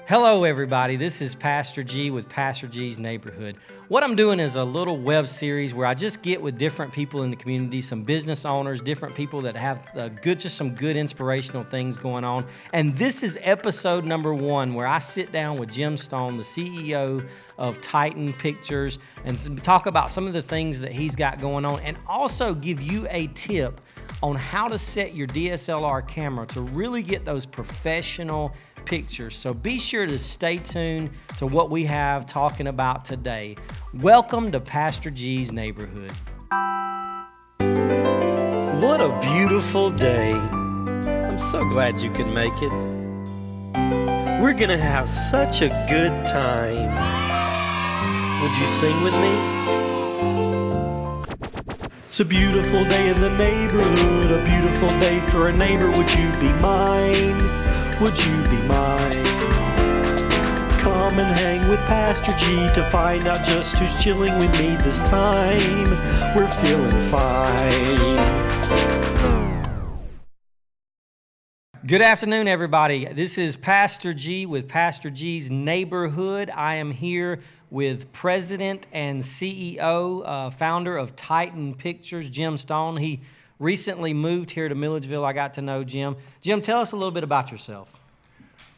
Hello, everybody. This is Pastor G with Pastor G's Neighborhood. What I'm doing is a little web series where I just get with different people in the community, some business owners, different people that have some good inspirational things going on. And this is episode number 1, where I sit down with Jim Stone, the CEO of Titan Pictures, and talk about some of the things that he's got going on, and also give you a tip on how to set your DSLR camera to really get those professional pictures. So be sure to stay tuned to what we have talking about today. Welcome to Pastor G's Neighborhood. What a beautiful day. I'm so glad you could make it. We're gonna have such a good time. Would you sing with me? It's a beautiful day in the neighborhood, a beautiful day for a neighbor. Would you be mine? Would you be mine? Come and hang with Pastor G to find out just who's chilling with me this time. We're feeling fine. Good afternoon, everybody. This is Pastor G with Pastor G's Neighborhood. I am here with President and CEO, founder of Titan Pictures, Jim Stone. He recently moved here to Milledgeville. I got to know Jim. Jim, tell us a little bit about yourself.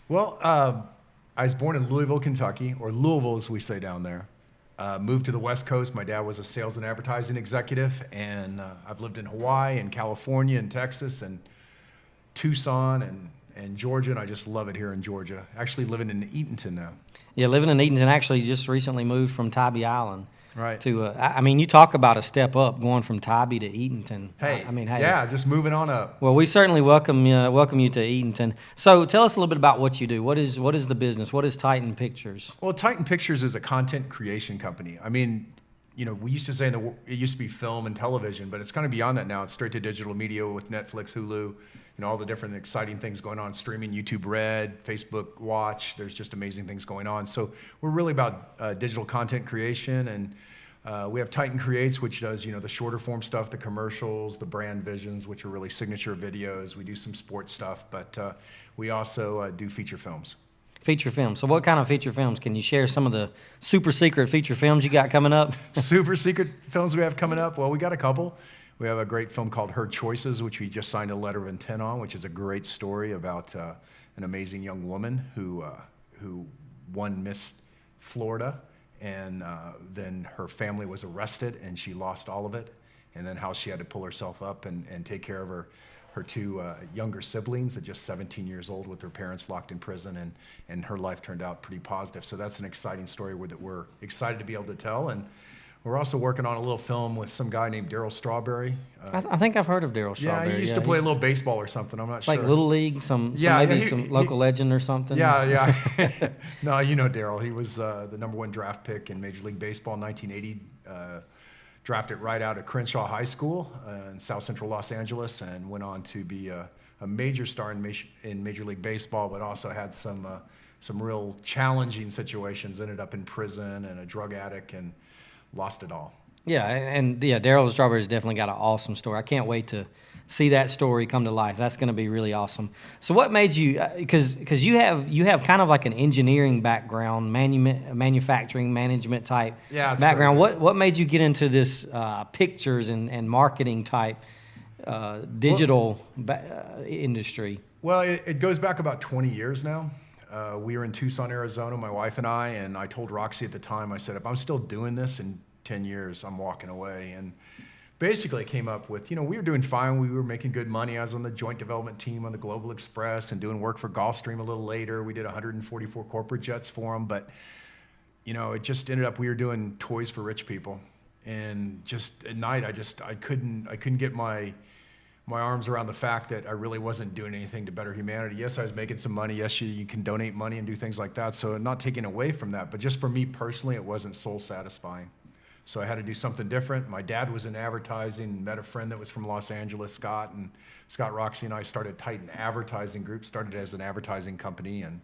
Well, I was born in Louisville, Kentucky, or Louisville as we say down there. Moved to the West Coast. My dad was a sales and advertising executive, and I've lived in Hawaii and California and Texas and Tucson and Georgia, and I just love it here in Georgia. Actually living in Eatonton now. Yeah, living in Eatonton. Actually just recently moved from Tybee Island. Right. To, you talk about a step up going from Tybee to Eatonton. Hey. Yeah, just moving on up. Well, we certainly welcome you to Eatonton. So tell us a little bit about what you do. What is the business? What is Titan Pictures? Well, Titan Pictures is a content creation company. We used to say it used to be film and television, but it's kind of beyond that now. It's straight to digital media with Netflix, Hulu, all the different exciting things going on, streaming, YouTube Red, Facebook Watch. There's just amazing things going on. So we're really about digital content creation, and we have Titan Creates, which does the shorter form stuff, the commercials, the brand visions, which are really signature videos. We do some sports stuff, but we also do feature films. Feature films. So what kind of feature films? Can you share some of the super secret feature films you got coming up? Super secret films we have coming up? Well, we got a couple. We have a great film called Her Choices, which we just signed a letter of intent on, which is a great story about an amazing young woman who won Miss Florida, and then her family was arrested and she lost all of it, and then how she had to pull herself up and take care of her two younger siblings at just 17 years old with their parents locked in prison, and her life turned out pretty positive. So that's an exciting story that we're excited to be able to tell. And we're also working on a little film with some guy named Darryl Strawberry. I think I've heard of Darryl Strawberry. Yeah, he used to play a little baseball or something. I'm not sure. Like Little League, some local legend or something. Yeah. No, you know Darryl. He was the #1 draft pick in Major League Baseball in 1980. Drafted right out of Crenshaw High School in South Central Los Angeles, and went on to be a major star in Major League Baseball, but also had some real challenging situations. Ended up in prison and a drug addict, and lost it all. Yeah, and Darryl Strawberry's definitely got an awesome story. I can't wait to see that story come to life. That's going to be really awesome. So what made you, because you have kind of like an engineering background, manufacturing management type background. Crazy. What made you get into this pictures and marketing type digital industry? Well, it goes back about 20 years now. We were in Tucson, Arizona, my wife and I told Roxy at the time, I said, if I'm still doing this in 10 years, I'm walking away. And basically it came up with, we were doing fine. We were making good money. I was on the joint development team on the Global Express and doing work for Gulfstream a little later. We did 144 corporate jets for them. But, it just ended up, we were doing toys for rich people. And just at night, I couldn't get my arms around the fact that I really wasn't doing anything to better humanity. Yes, I was making some money. Yes, you can donate money and do things like that. So not taking away from that, but just for me personally, it wasn't soul satisfying. So I had to do something different. My dad was in advertising, met a friend that was from Los Angeles, Scott, and Scott, Roxy, and I started Titan Advertising Group, started as an advertising company, and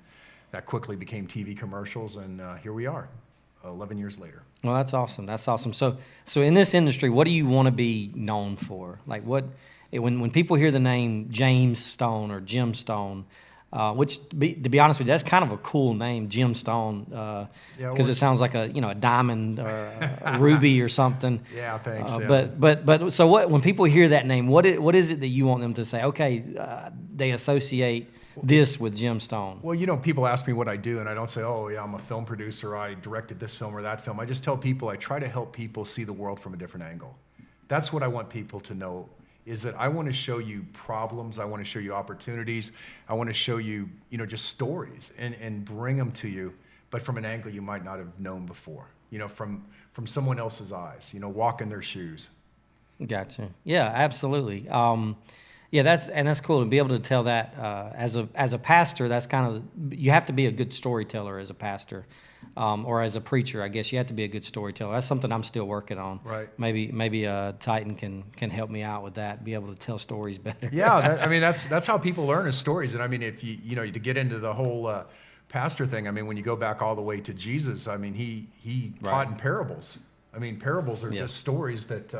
that quickly became TV commercials, and here we are, 11 years later. Well, that's awesome. That's awesome. So in this industry, what do you want to be known for? Like when people hear the name James Stone or Jim Stone, which to be honest with you, that's kind of a cool name, Gemstone, because it sounds like a diamond or a ruby or something. Yeah, thanks. But so when people hear that name, what is it that you want them to say? Okay, they associate this with Gemstone. Well, people ask me what I do, and I don't say, oh, yeah, I'm a film producer. I directed this film or that film. I just tell people I try to help people see the world from a different angle. That's what I want people to know, is that I want to show you problems. I want to show you opportunities. I want to show you, just stories and bring them to you, but from an angle you might not have known before, from someone else's eyes, walk in their shoes. Gotcha. Yeah, absolutely. Yeah, that's cool to be able to tell that as a pastor. That's kind of, you have to be a good storyteller as a pastor, or as a preacher. I guess you have to be a good storyteller. That's something I'm still working on. Right. Maybe Titan can help me out with that. Be able to tell stories better. Yeah, that's how people learn is stories. And I mean, if you to get into the whole pastor thing, I mean, when you go back all the way to Jesus, I mean, he taught in parables. I mean, parables are just stories that.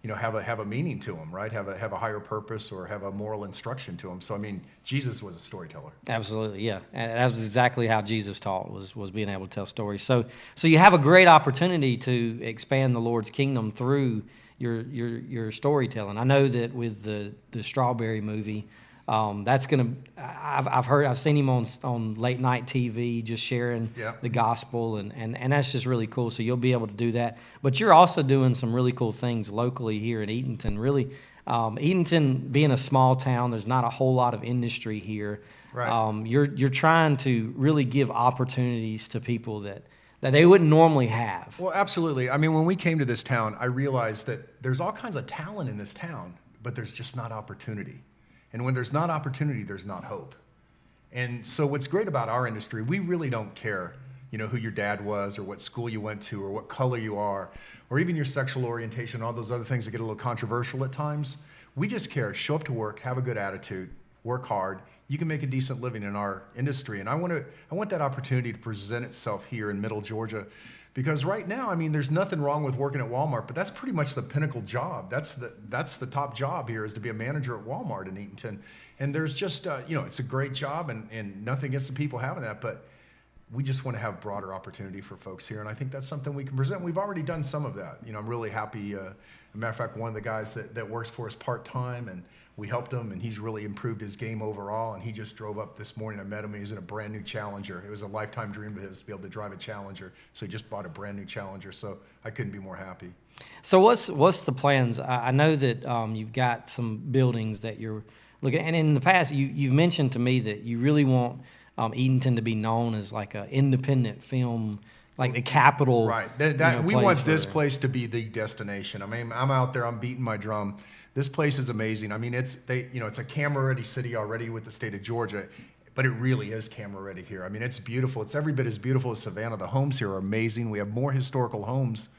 Have a meaning to them, right? Have a higher purpose or have a moral instruction to them. So I mean, Jesus was a storyteller. Absolutely, yeah, and that was exactly how Jesus taught, was being able to tell stories. So you have a great opportunity to expand the Lord's kingdom through your storytelling. I know that with the Strawberry movie. That's gonna. I've seen him on late night TV just sharing the gospel, and that's just really cool. So you'll be able to do that. But you're also doing some really cool things locally here in Eatonton. Really, Eatonton being a small town, there's not a whole lot of industry here. Right. You're trying to really give opportunities to people that they wouldn't normally have. Well, absolutely. I mean, when we came to this town, I realized that there's all kinds of talent in this town, but there's just not opportunity. And when there's not opportunity, there's not hope. And so what's great about our industry, we really don't care, who your dad was or what school you went to or what color you are or even your sexual orientation, all those other things that get a little controversial at times. We just care. Show up to work, have a good attitude, work hard. You can make a decent living in our industry. And I want that opportunity to present itself here in Middle Georgia. Because right now, I mean, there's nothing wrong with working at Walmart, but that's pretty much the pinnacle job. That's the top job here, is to be a manager at Walmart in Eatonton. And there's just, it's a great job, and nothing against the people having that, but we just want to have broader opportunity for folks here. And I think that's something we can present. We've already done some of that. I'm really happy. As a matter of fact, one of the guys that works for us part-time, and we helped him, and he's really improved his game overall. And he just drove up this morning. I met him. He was in a brand new Challenger. It was a lifetime dream of his to be able to drive a Challenger. So he just bought a brand new Challenger. So I couldn't be more happy. So what's the plans? I know that you've got some buildings that you're looking at. And in the past, you've mentioned to me that you really want Eatonton to be known as like an independent film, like the capital. Right. We want this place to be the destination. I mean, I'm out there. I'm beating my drum. This place is amazing. I mean, it's a camera-ready city already with the state of Georgia, but it really is camera-ready here. I mean, it's beautiful. It's every bit as beautiful as Savannah. The homes here are amazing. We have more historical homes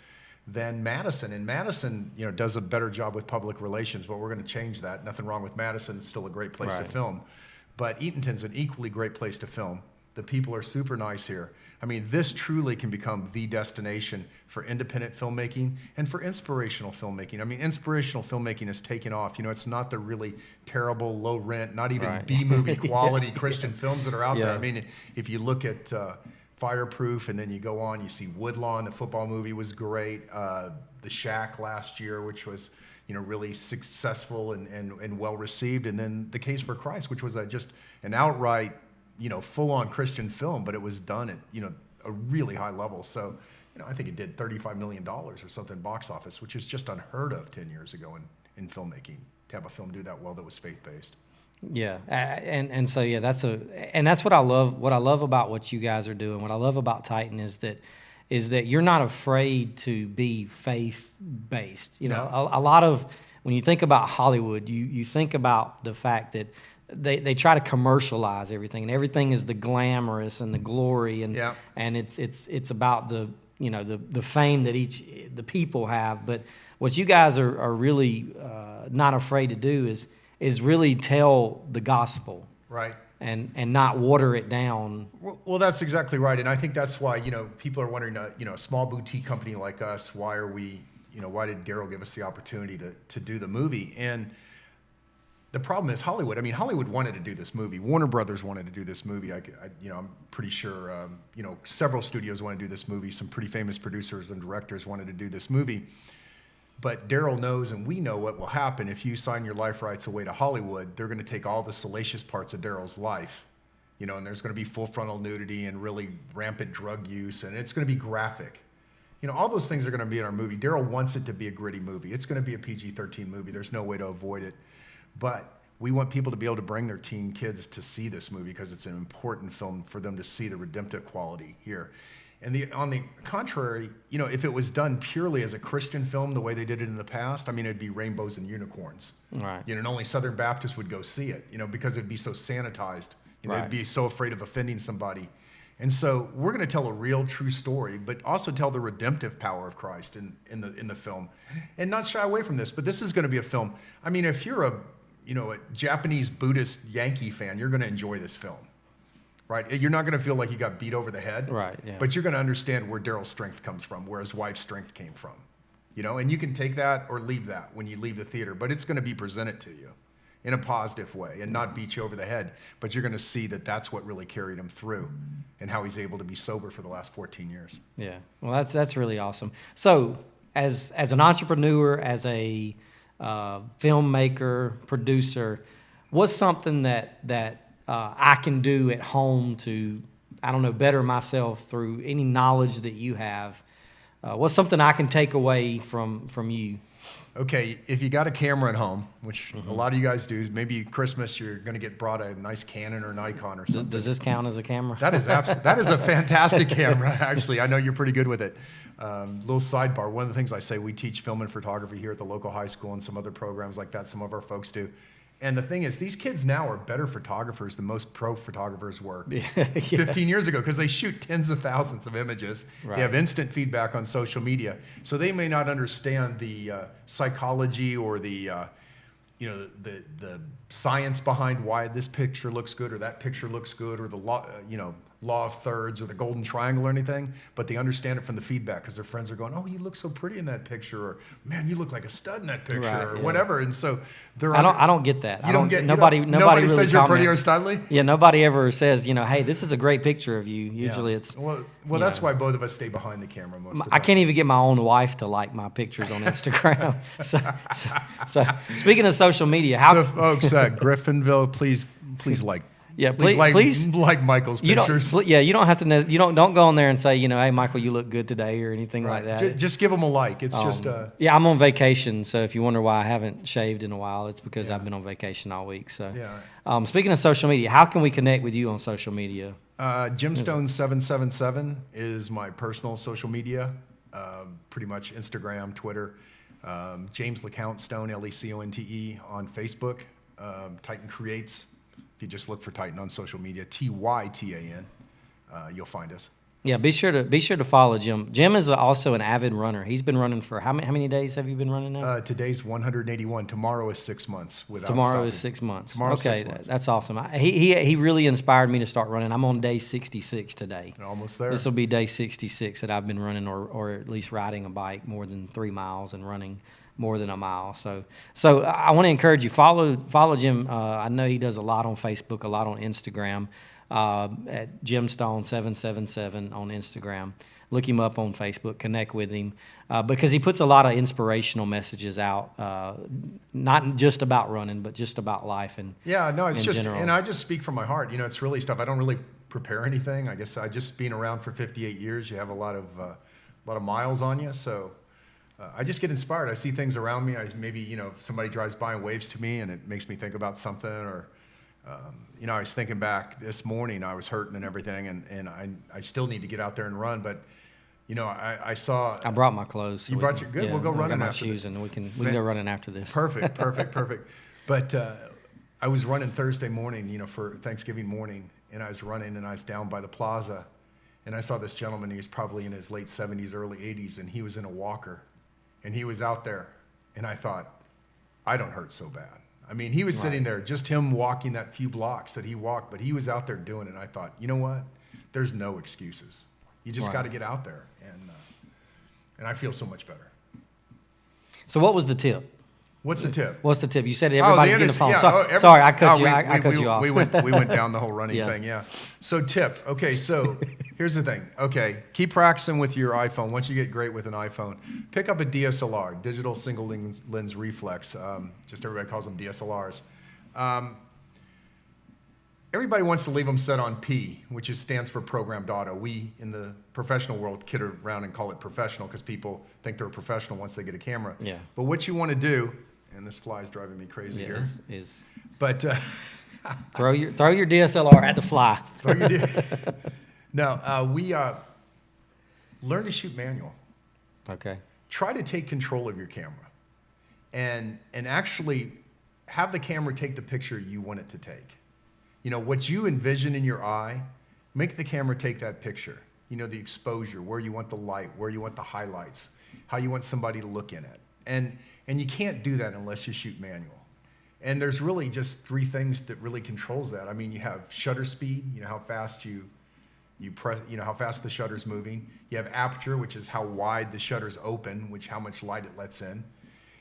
than Madison, and Madison, does a better job with public relations, but we're going to change that. Nothing wrong with Madison. It's still a great place to film, but Eatonton's an equally great place to film. The people are super nice here. I mean, this truly can become the destination for independent filmmaking and for inspirational filmmaking. I mean, inspirational filmmaking has taken off. It's not the really terrible, low rent, not even B-movie quality Christian films that are out there. I mean, if you look at Fireproof, and then you go on, you see Woodlawn, the football movie was great. The Shack last year, which was really successful and well received. And then The Case for Christ, which was just an outright full-on Christian film, but it was done at, a really high level. So, I think it did $35 million or something box office, which is just unheard of 10 years ago in filmmaking, to have a film do that well that was faith-based. Yeah, and so that's what I love. What I love about what you guys are doing, what I love about Titan is that you're not afraid to be faith-based. A lot of, when you think about Hollywood, you think about the fact that they try to commercialize everything, and everything is the glamorous and the glory, and it's about the fame that the people have. But what you guys are really not afraid to do is really tell the gospel, right, and not water it down. Well, that's exactly right, and I think that's why people are wondering, a small boutique company like us, why are we, why did Daryl give us the opportunity to do the movie? And the problem is Hollywood. I mean, Hollywood wanted to do this movie. Warner Brothers wanted to do this movie. I'm pretty sure, several studios want to do this movie. Some pretty famous producers and directors wanted to do this movie. But Daryl knows, and we know what will happen if you sign your life rights away to Hollywood. They're going to take all the salacious parts of Daryl's life, and there's going to be full frontal nudity and really rampant drug use, and it's going to be graphic. All those things are going to be in our movie. Daryl wants it to be a gritty movie. It's going to be a PG-13 movie. There's no way to avoid it. But we want people to be able to bring their teen kids to see this movie because it's an important film for them to see the redemptive quality here. And on the contrary, if it was done purely as a Christian film the way they did it in the past, I mean, it'd be rainbows and unicorns. Right. And only Southern Baptists would go see it, because it'd be so sanitized. Right. They'd be so afraid of offending somebody. And so we're going to tell a real, true story, but also tell the redemptive power of Christ in the film, and not shy away from this. But this is going to be a film. I mean, if you're a Japanese Buddhist Yankee fan, you're going to enjoy this film, right? You're not going to feel like you got beat over the head, right? Yeah. But you're going to understand where Daryl's strength comes from, where his wife's strength came from, And you can take that or leave that when you leave the theater, but it's going to be presented to you in a positive way and not beat you over the head. But you're going to see that that's what really carried him through and how he's able to be sober for the last 14 years. Yeah, well, that's really awesome. So as an entrepreneur, as a filmmaker, producer, what's something that I can do at home to, better myself through any knowledge that you have? What's something I can take away from you? Okay, if you got a camera at home, which a lot of you guys do, maybe Christmas you're going to get brought a nice Canon or Nikon or something. Does this count as a camera? That is a fantastic camera, actually. I know you're pretty good with it. Little sidebar, one of the things I say, we teach film and photography here at the local high school and some other programs like that some of our folks do. And the thing is, these kids now are better photographers than most pro photographers were 15 years ago, because they shoot tens of thousands of images. Right. They have instant feedback on social media. So they may not understand the psychology or the science behind why this picture looks good or that picture looks good, or the law of thirds or the golden triangle or anything, but they understand it from the feedback because their friends are going, "Oh, you look so pretty in that picture," or "Man, you look like a stud in that picture," right, or whatever. And so I don't get that. Nobody really says you're pretty or studly. Yeah, nobody ever says, "Hey, this is a great picture of you." Usually it's well, that's why both of us stay behind the camera most of the time. I can't even get my own wife to like my pictures on Instagram. so speaking of social media, so folks, Griffinville, please like. Yeah, please like Michael's pictures. You don't have to. Don't go on there and say, "Hey, Michael, you look good today," or anything like that. Just give them a like. It's just. Yeah, I'm on vacation, so if you wonder why I haven't shaved in a while, it's because I've been on vacation all week. So, speaking of social media, how can we connect with you on social media? Jimstone777 is my personal social media. Pretty much Instagram, Twitter. James LeCount Stone, LeConte on Facebook. Titan Creates. If you just look for Titan on social media, TYTAN, you'll find us. Yeah, be sure to follow Jim. Jim is also an avid runner. He's been running for how many days have you been running now? Today's 181. Tomorrow is 6 months without Tomorrow stopping. is 6 months. Tomorrow's okay, 6 months. That's awesome. He really inspired me to start running. I'm on day 66 today. Almost there. This will be day 66 that I've been running, or at least riding a bike more than 3 miles and running more than a mile. So I want to encourage you, follow Jim. I know he does a lot on Facebook, a lot on Instagram, at Jimstone777 on Instagram. Look him up on Facebook, connect with him, because he puts a lot of inspirational messages out, not just about running, but just about life and it's just general. And I just speak from my heart. It's really stuff. I don't really prepare anything. I guess I just being around for 58 years, you have a lot of miles on you, so. I just get inspired. I see things around me. Maybe somebody drives by and waves to me, and it makes me think about something. Or, I was thinking back this morning. I was hurting and everything, and I still need to get out there and run. But, I saw. I brought my clothes. So you brought your good. Yeah, we'll go running my after shoes, this. and we can go running after this. Perfect. But I was running Thursday morning, for Thanksgiving morning, and I was running, and I was down by the plaza, and I saw this gentleman. He was probably in his late 70s, early 80s, and he was in a walker. And he was out there, and I thought, I don't hurt so bad. I mean, he was sitting there, just him walking that few blocks that he walked, but he was out there doing it. And I thought, you know what? There's no excuses. You just got to get out there, and I feel so much better. So what was the tip? What's the tip? What's the tip? You said everybody's getting a phone. yeah. Sorry, I cut you. I cut you off. We went down the whole running Yeah. thing, yeah. So tip. Okay, so here's the thing. Okay, keep practicing with your iPhone. Once you get great with an iPhone, pick up a DSLR, digital single lens reflex. Just everybody calls them DSLRs. Everybody wants to leave them set on P, which stands for programmed auto. We, in the professional world, kid around and call it professional because people think they're a professional once they get a camera. Yeah. But what you want to do, and this fly is driving me crazy here. Is But throw your DSLR at the fly. No, we learn to shoot manual. Okay. Try to take control of your camera, and actually have the camera take the picture you want it to take. You know what you envision in your eye, make the camera take that picture. You know, the exposure, where you want the light, where you want the highlights, how you want somebody to look in it, and you can't do that unless you shoot manual. And there's really just three things that really controls that. I mean, you have shutter speed, you know, how fast you press, you know, how fast the shutter's moving. You have aperture, which is how wide the shutter's open, which how much light it lets in.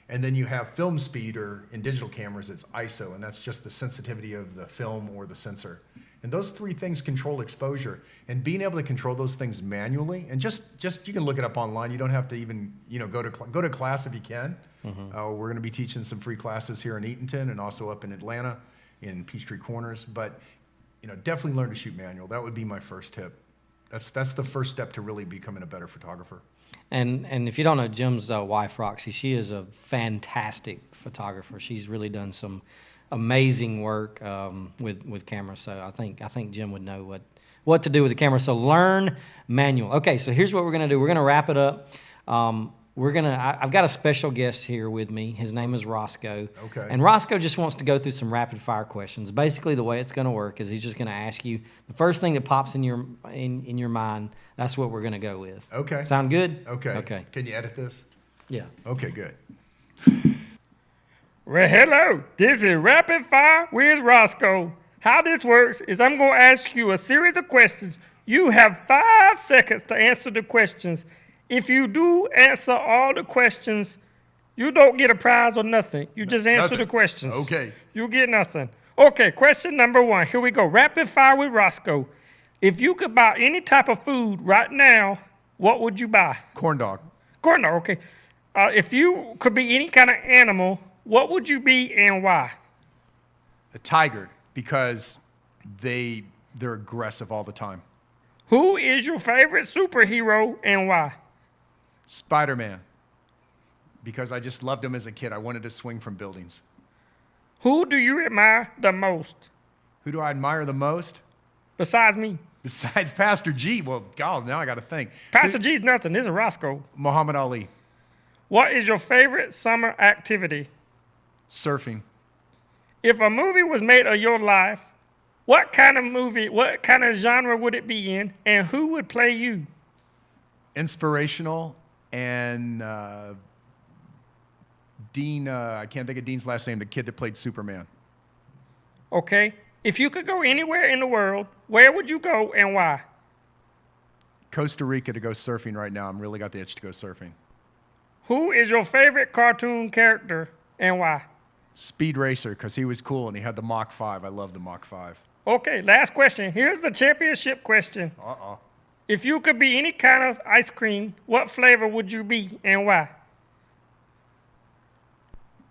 And then you have film speed, or in digital cameras, it's ISO, and that's just the sensitivity of the film or the sensor. And those three things control exposure. And being able to control those things manually, and just you can look it up online. You don't have to even, you know, go to class if you can. We're going to be teaching some free classes here in Eatonton and also up in Atlanta in Peachtree Corners. But, you know, definitely learn to shoot manual. That would be my first tip. That's the first step to really becoming a better photographer. And if you don't know Jim's wife, Roxy, she is a fantastic photographer. She's really done some amazing work with cameras. So I think Jim would know what to do with the camera. So learn manual. Okay, so here's what we're going to do. We're going to wrap it up. I've got a special guest here with me. His name is Roscoe. Okay. And Roscoe just wants to go through some rapid fire questions. Basically, the way it's going to work is he's just going to ask you the first thing that pops in your mind. That's what we're going to go with. Okay. Sound good? Okay. Okay. Can you edit this? Yeah. Okay, good. Well, hello. This is Rapid Fire with Roscoe. How this works is I'm going to ask you a series of questions. You have 5 seconds to answer the questions. If you do answer all the questions, you don't get a prize or nothing. You just answer Nothing. the questions. Okay. You get nothing. Okay, question number 1. Here we go. Rapid Fire with Roscoe. If you could buy any type of food right now, what would you buy? Corn dog. Corn dog, okay. If you could be any kind of animal, what would you be and why? A tiger, because they're aggressive all the time. Who is your favorite superhero and why? Spider-Man, because I just loved him as a kid. I wanted to swing from buildings. Who do you admire the most Who do I admire the most? besides me? Besides Pastor G. Well, God, now I got to think. Pastor G's nothing. This is Roscoe. Muhammad Ali. What is your favorite summer activity? Surfing. If a movie was made of your life, what kind of genre would it be in, and who would play you? Inspirational, and Dean, I can't think of Dean's last name, the kid that played Superman. Okay. If you could go anywhere in the world, where would you go and why? Costa Rica to go surfing right now. I'm really got the itch to go surfing. Who is your favorite cartoon character and why? Speed Racer, because he was cool and he had the Mach 5. I love the Mach 5. Okay, last question. Here's the championship question. Uh-oh. If you could be any kind of ice cream, what flavor would you be and why?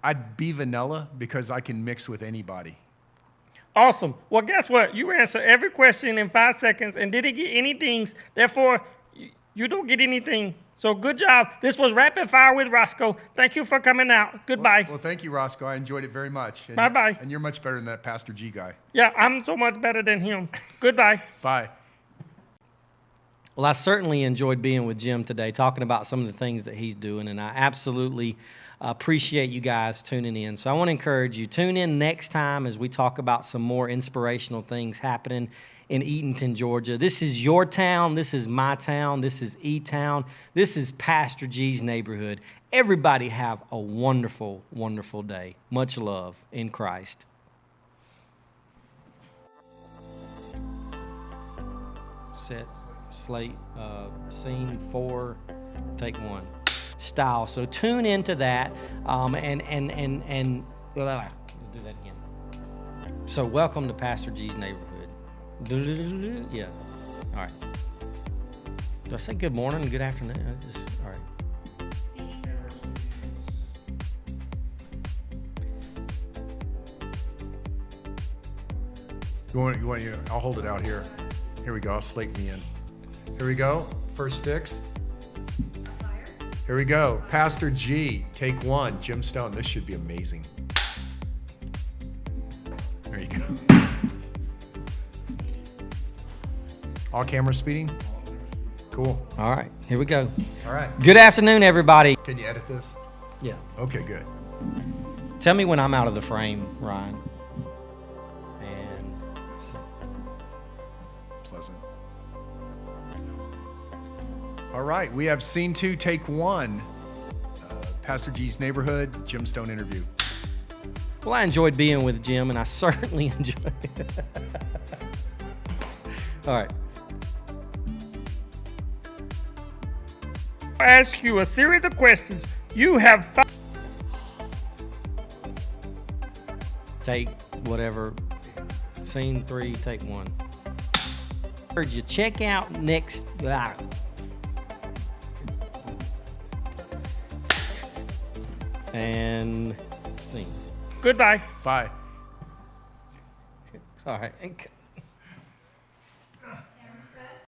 I'd be vanilla because I can mix with anybody. Awesome. Well, guess what? You answered every question in 5 seconds and didn't get any dings. Therefore, you don't get anything. So good job. This was Rapid Fire with Roscoe. Thank you for coming out. Goodbye. Well, thank you, Roscoe. I enjoyed it very much. And Bye-bye. And you're much better than that Pastor G guy. Yeah, I'm so much better than him. Goodbye. Bye. Well, I certainly enjoyed being with Jim today, talking about some of the things that he's doing, and I absolutely appreciate you guys tuning in. So I want to encourage you, tune in next time as we talk about some more inspirational things happening in Eatonton, Georgia. This is your town. This is my town. This is E-Town. This is Pastor G's neighborhood. Everybody have a wonderful, wonderful day. Much love in Christ. Set, slate, scene 4, take 1. style. So tune into that, and we'll do that again. So welcome to Pastor G's neighborhood. Yeah. All right. Do I say good morning, good afternoon? All right. I'll hold it out here. Here we go. I'll slate me in. Here we go. First sticks. Here we go. Pastor G, take one. Jim Stone. This should be amazing. There you go. All camera speeding? Cool. All right. Here we go. All right. Good afternoon, everybody. Can you edit this? Yeah. Okay, good. Tell me when I'm out of the frame, Ryan. And Pleasant. All right, we have scene 2, take 1. Pastor G's neighborhood, Jim Stone interview. well, I enjoyed being with Jim, and I certainly enjoyed it. All right. I'll ask you a series of questions. You have 5. Take whatever. Scene 3, take 1. Heard you check out next. And scene. Goodbye. Bye. All right.